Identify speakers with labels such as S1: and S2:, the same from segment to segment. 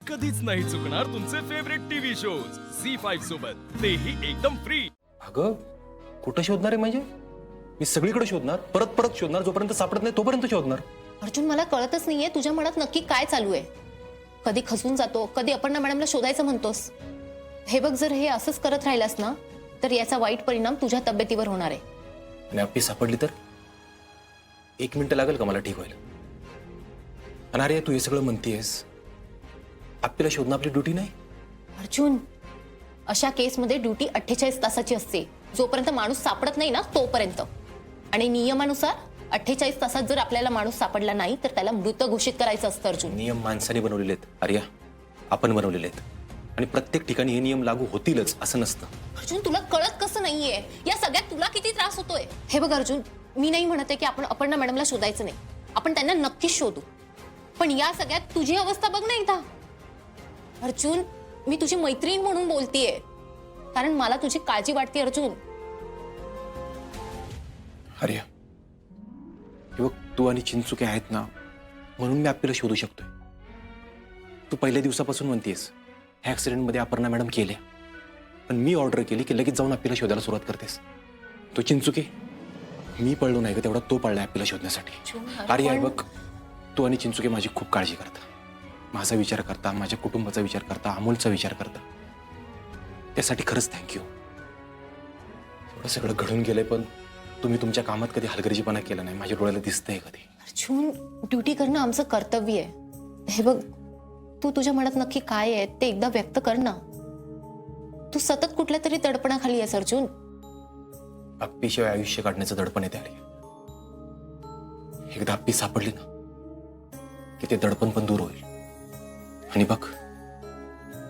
S1: कधीच नाही चुकणार तुमचे फेवरेट टीव्ही शोज झी5 सोबत, तेही एकदम फ्री।
S2: अगं कुठं शोधणार आहे म्हणजे? मी सगळीकडे शोधणार, परत परत शोधणार, जोपर्यंत सापडत नाही तोपर्यंत शोधणार।
S3: अर्जुन, मला कळतच नाहीये तुझ्या मनात नक्की काय चालू आहे। कधी खचून जातो, कधी अपर्णा मॅडमला शोधायचं म्हणतोस। हे बघ, जर हे असंच करत राहिलास ना तर याचा वाईट परिणाम तुझ्या तब्येतीवर होणार आहे।
S2: आणि आपली सापडली तर 1 मिनिट लागेल का मला ठीक व्हायला? अनार्या, तू हे सगळं म्हणतेस, आपल्याला शोधणं आपली ड्युटी नाही?
S3: अर्जुन, अशा केसमध्ये ड्युटी 48 तासाची असते, जोपर्यंत माणूस सापडत नाही ना तोपर्यंत। आणि नियमानुसार 48 तासात जर आपल्याला माणूस सापडला नाही तर त्याला मृत घोषित करायचं असतं। अर्जुन,
S2: नियम माणसाने बनवलेले आहेत आर्या, आपण बनवलेले आहेत, आणि प्रत्येक ठिकाणी हे नियम लागू होतीलच असं नसतं।
S3: अर्जुन, तुला कळत कसं नाहीये? या सगळ्यात तुला किती त्रास होतोय? हे बघ अर्जुन, मी नाही म्हणत आहे की आपण अपर्णा मॅडमला शोधायचं नाही, आपण त्यांना नक्कीच शोधू, पण या सगळ्यात तुझी अवस्था बघ ना एकदा। अर्जुन, मी तुझी मैत्रीण म्हणून बोलतेय, कारण मला तुझी काळजी वाटते। अर्जुन,
S2: आर्या, बघ, तू आणि चिंचुके आहेत ना, म्हणून मी आपल्याला शोधू शकतोय। तू पहिल्या दिवसापासून म्हणतेस ह्या ऍक्सिडेंटमध्ये अपर्णा मॅडम केल्या, पण मी ऑर्डर केली की लगेच जाऊन आपल्याला शोधायला सुरुवात करतेस। तो चिंचुके मी पळलो नाही का, तेवढा तो पळलाय आपल्याला शोधण्यासाठी। आर्या, बघ, तू आणि चिंचुके माझी खूप काळजी करता, माझा विचार करता, माझ्या कुटुंबाचा विचार करता, अमोलचा विचार करता, त्यासाठी खरंच थँक्यू। एवढं सगळं घडून गेलंय, पण तुम्ही तुमच्या कामात कधी हलगर्जीपणा केला नाही, माझ्या डोळ्याला दिसतंय कधी।
S3: अर्जुन, ड्युटी करणं आमचं कर्तव्य आहे। हे बघ, तू तुझ्या मनात नक्की काय आहे ते एकदा व्यक्त कर ना। तू सतत कुठल्या तरी दडपणाखाली आहेस अर्जुन।
S2: अप्पीशिवाय आयुष्य काढण्याचं दडपण येते आर्या। एकदा अप्पी सापडली ना की ते दडपण पण दूर होईल, आणि बघ,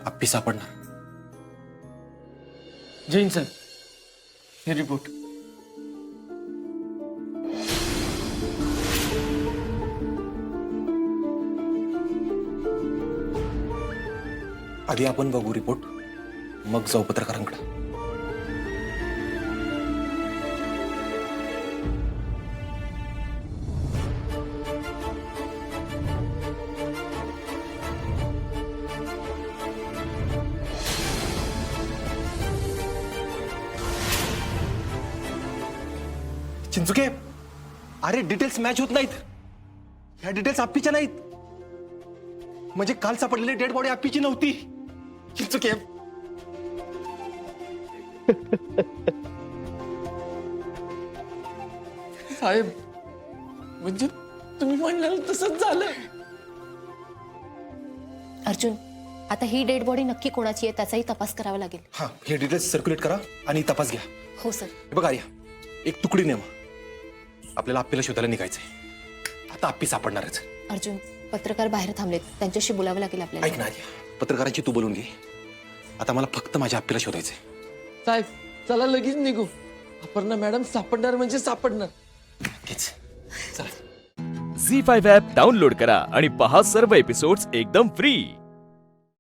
S2: अप्पी सापडणार।
S4: जैन सर, हे रिपोर्ट।
S2: आधी आपण बघू रिपोर्ट, मग जाऊ पत्रकारांकडे। चिंचुके, अरे डिटेल्स मॅच होत नाहीत, ह्या डिटेल्स अप्पीच्या नाहीत, म्हणजे काल सापडलेली डेड बॉडी अप्पीची नव्हती। चिंचुके,
S4: साहेब, म्हणजे तुम्ही म्हणलं तसंच झालं?
S3: अर्जुन, आता ही डेड बॉडी नक्की कोणाची आहे त्याचाही तपास करावा लागेल।
S2: हा, हे डिटेल्स सर्क्युलेट करा आणि तपास घ्या।
S3: हो सर।
S2: हे बघ आर्या, एक तुकडी नेमा, आपल्याला अप्पीला शोधायला निघायचंय, आता अप्पी सापडणारच।
S3: अर्जुन, पत्रकार बाहेर थांबलेत, त्यांच्याशी बोलावं लागेल आपल्याला।
S2: ऐक ना आर्या, पत्रकारांची तू बोलून घे, आता मला फक्त माझ्या अप्पीला शोधायचंय।
S4: साहेब, चला लगेच निघू, अपर्णा मॅडम सापडणार म्हणजे सापडणार।
S2: नक्कीच, चला।
S1: झी5 ॲप डाउनलोड करा आणि पहा सर्व एपिसोड्स एकदम फ्री।